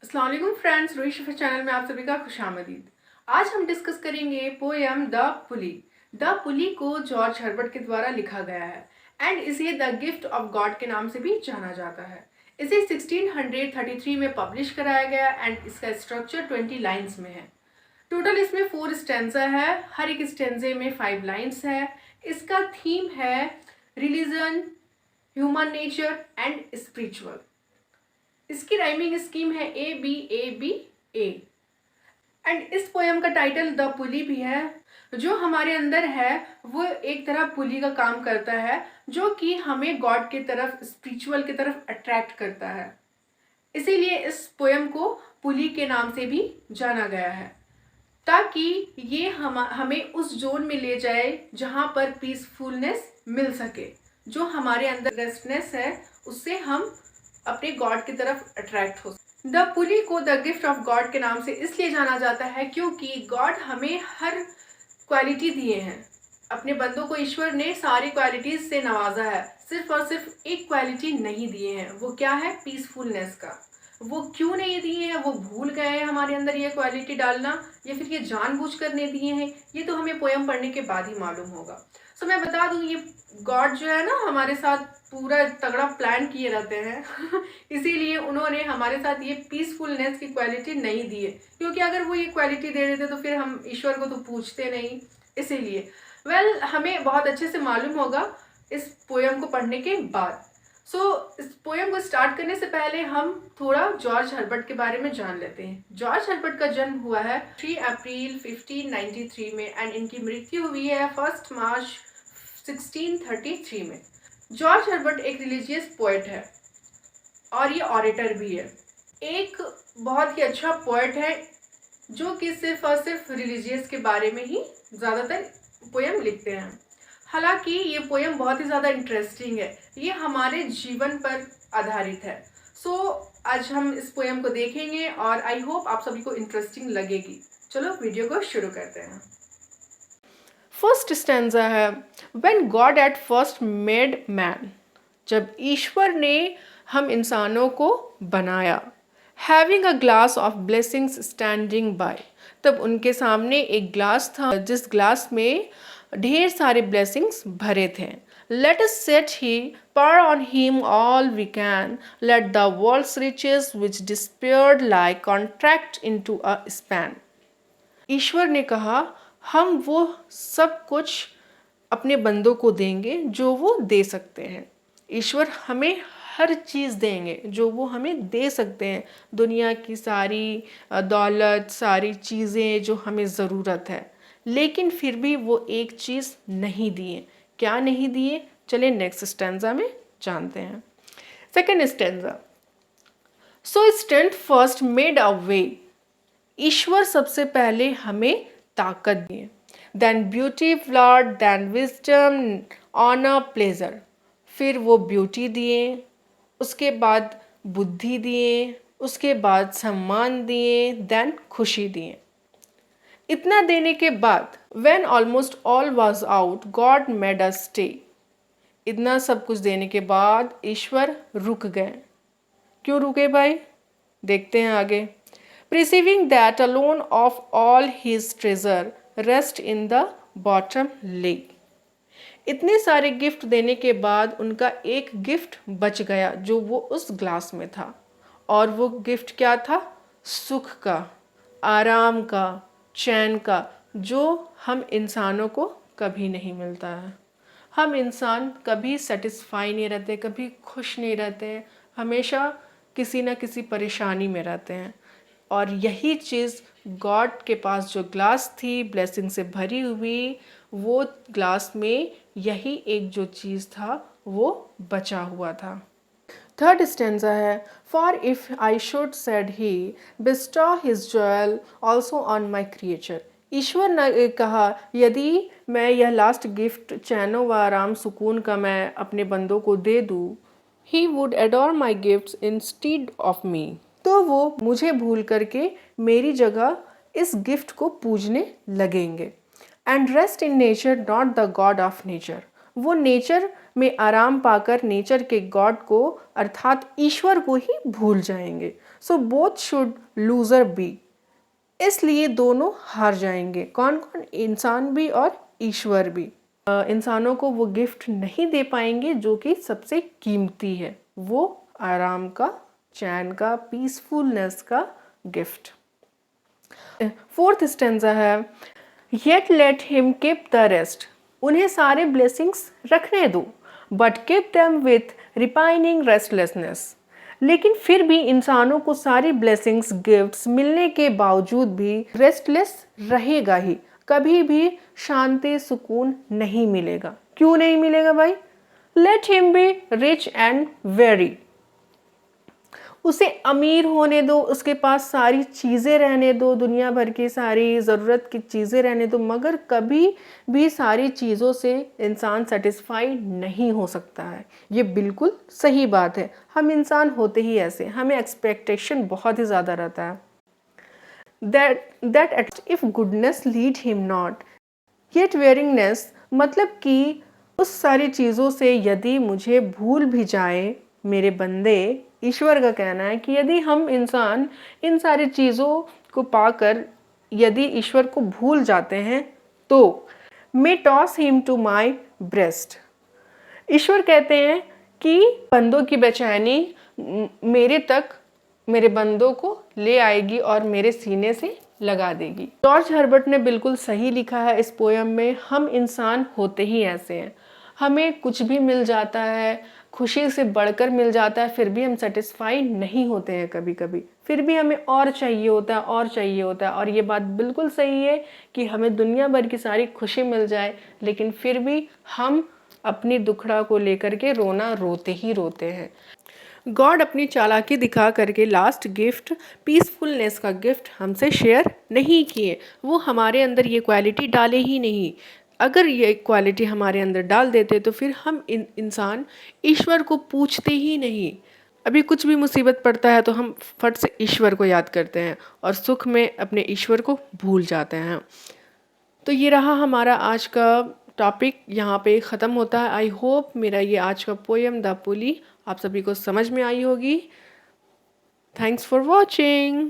अस्सलाम वालेकुम friends, Rohit शफा channel में आप सभी का खुशामदीद। आज हम डिस्कस करेंगे पोएम द पुली। द पुली को जॉर्ज हर्बर्ट के द्वारा लिखा गया है एंड इसे द गिफ्ट ऑफ गॉड के नाम से भी जाना जाता है। इसे 1633 में पब्लिश कराया गया एंड इसका स्ट्रक्चर 20 लाइन्स में है। टोटल इसमें 4 स्टेंजा है, हर एक स्टेंजे में 5 लाइन्स है। इसका थीम है religion, human nature and spiritual. इसकी राइमिंग स्कीम है A B A B A and इस पोएम का टाइटल द पुली भी है। जो हमारे अंदर है वो एक तरह पुली का काम करता है, जो कि हमें गॉड की तरफ, स्पिरिचुअल की तरफ अट्रैक्ट करता है। इसीलिए इस पोएम को पुली के नाम से भी जाना गया है, ताकि ये हमें उस जोन में ले जाए जहाँ पर पीसफुलनेस मिल सके। जो हमारे अंदर रेस्टनेस है उससे हम अपने गॉड की तरफ अट्रैक्ट हो। द पुली को द गिफ्ट ऑफ गॉड के नाम से इसलिए जाना जाता है क्योंकि गॉड हमें हर क्वालिटी दिए हैं। अपने बंदों को ईश्वर ने सारी क्वालिटीज से नवाजा है, सिर्फ और सिर्फ एक क्वालिटी नहीं दिए हैं। वो क्या है? पीसफुलनेस का। वो क्यों नहीं दिए हैं? वो भूल गए हैं हमारे अंदर ये क्वालिटी डालना, या फिर ये जानबूझकर नहीं दिए हैं, ये तो हमें पोएम पढ़ने के बाद ही मालूम होगा। सो मैं बता दूं, ये गॉड जो है ना हमारे साथ पूरा तगड़ा प्लान किए रहते हैं इसीलिए उन्होंने हमारे साथ ये पीसफुलनेस की क्वालिटी नहीं दी है, क्योंकि अगर वो ये क्वालिटी दे देते तो फिर हम ईश्वर को तो पूछते नहीं। इसीलिए हमें बहुत अच्छे से मालूम होगा इस पोएम को पढ़ने के बाद। इस पोएम को स्टार्ट करने से पहले हम थोड़ा जॉर्ज हर्बर्ट के बारे में जान लेते हैं। जॉर्ज हर्बर्ट का जन्म हुआ है 3 अप्रैल 1593 में एंड इनकी मृत्यु हुई है 1 मार्च 1633 में। जॉर्ज हर्बर्ट एक रिलीजियस पोएट है और ये ऑरेटर भी है। एक बहुत ही अच्छा पोएट है जो कि सिर्फ और सिर्फ रिलीजियस के बारे में ही ज़्यादातर पोएम लिखते हैं। हालांकि ये पोएम बहुत ही ज़्यादा इंटरेस्टिंग है, ये हमारे जीवन पर आधारित है। आज हम इस पोएम को देखेंगे और आई होप आप सभी को इंटरेस्टिंग लगेगी। चलो वीडियो को शुरू करते हैं। फर्स्ट स्टैंजा है when God at first made man. जब ईश्वर ने हम इंसानों को बनाया। Having a glass of blessings standing bye. तब उनके सामने एक ग्लास था जिस ग्लास में ढेर सारे ब्लेसिंग्स भरे थे। Let us set he pour on him all we can, let the world's riches which disappeared like contract into a span. ईश्वर ने कहा हम वो सब कुछ अपने बंदों को देंगे जो वो दे सकते हैं। ईश्वर हमें हर चीज़ देंगे जो वो हमें दे सकते हैं। दुनिया की सारी दौलत, सारी चीज़ें जो हमें ज़रूरत है, लेकिन फिर भी वो एक चीज़ नहीं दिए। क्या नहीं दिए? चलिए नेक्स्ट स्टैंजा में जानते हैं। Second stanza, so strength first made a way. ईश्वर सबसे पहले हमें ताकत दिए। Then beauty flowed, then wisdom, honour, pleasure. फिर वो ब्यूटी दिए, उसके बाद बुद्धि दिए, उसके बाद सम्मान दिए, देन खुशी दिए। इतना देने के बाद when almost all was out, God made us stay. इतना सब कुछ देने के बाद ईश्वर रुक गए। क्यों रुके भाई? देखते हैं आगे। Perceiving that alone of all his treasure rest in the bottom lay. इतने सारे गिफ्ट देने के बाद उनका एक गिफ्ट बच गया जो वो उस ग्लास में था, और वो गिफ्ट क्या था? सुख का, आराम का, चैन का, जो हम इंसानों को कभी नहीं मिलता है। हम इंसान कभी सेटिस्फाई नहीं रहते, कभी खुश नहीं रहते हैं, हमेशा किसी ना किसी परेशानी में रहते हैं। और यही चीज़ गॉड के पास जो ग्लास थी ब्लेसिंग से भरी हुई, वो ग्लास में यही एक जो चीज़ था वो बचा हुआ था। थर्ड स्टेंजा है for if I should said he bestow his jewel also on my creature. ईश्वर ने कहा यदि मैं यह लास्ट गिफ्ट चैनो व आराम सुकून का मैं अपने बंदों को दे दूँ, he would adore my gifts instead of me. तो वो मुझे भूल करके मेरी जगह इस गिफ्ट को पूजने लगेंगे। And rest in nature not the God of nature. वो नेचर में आराम पाकर नेचर के गॉड को अर्थात ईश्वर को ही भूल जाएंगे। So both should loser be, इसलिए दोनों हार जाएंगे। कौन कौन? इंसान भी और ईश्वर भी। इंसानों को वो गिफ्ट नहीं दे पाएंगे जो कि सबसे कीमती है, वो आराम का, चैन का, पीसफुलनेस का गिफ्ट। फोर्थ स्टेंजा है, yet let him keep the rest, उन्हें सारे ब्लेसिंग्स रखने दो, but keep them with repining restlessness, लेकिन फिर भी इंसानों को सारी ब्लेसिंग्स गिफ्ट्स मिलने के बावजूद भी रेस्टलेस रहेगा ही, कभी भी शांति सुकून नहीं मिलेगा। क्यों नहीं मिलेगा भाई? Let him be rich and very, उसे अमीर होने दो, उसके पास सारी चीज़ें रहने दो, दुनिया भर की सारी ज़रूरत की चीज़ें रहने दो, मगर कभी भी सारी चीज़ों से इंसान सेटिस्फाइड नहीं हो सकता है। ये बिल्कुल सही बात है, हम इंसान होते ही ऐसे, हमें एक्सपेक्टेशन बहुत ही ज़्यादा रहता है। That if goodness lead him not yet weariness, मतलब कि उस सारी चीज़ों से यदि मुझे भूल भी जाए मेरे बंदे, ईश्वर का कहना है कि यदि हम इंसान इन सारी चीज़ों को पाकर यदि ईश्वर को भूल जाते हैं तो may toss him to my breast, ईश्वर कहते हैं कि बंदों की बेचैनी मेरे तक, मेरे बंदों को ले आएगी और मेरे सीने से लगा देगी। जॉर्ज हर्बर्ट ने बिल्कुल सही लिखा है इस पोयम में, हम इंसान होते ही ऐसे हैं, हमें कुछ भी मिल जाता है, खुशी से बढ़कर मिल जाता है, फिर भी हम सेटिस्फाइड नहीं होते हैं, कभी कभी फिर भी हमें और चाहिए होता है, और चाहिए होता है। और ये बात बिल्कुल सही है कि हमें दुनिया भर की सारी खुशी मिल जाए, लेकिन फिर भी हम अपनी दुखड़ा को लेकर के रोना रोते ही रोते हैं। गॉड अपनी चालाकी दिखा करके लास्ट गिफ्ट, पीसफुलनेस का गिफ्ट हमसे शेयर नहीं किए, वो हमारे अंदर ये क्वालिटी डाले ही नहीं। अगर ये क्वालिटी हमारे अंदर डाल देते तो फिर हम इंसान ईश्वर को पूछते ही नहीं। अभी कुछ भी मुसीबत पड़ता है तो हम फट से ईश्वर को याद करते हैं और सुख में अपने ईश्वर को भूल जाते हैं। तो ये रहा हमारा आज का टॉपिक, यहाँ पे ख़त्म होता है। आई होप मेरा ये आज का पोएम द पुली आप सभी को समझ में आई होगी। Thanks for watching.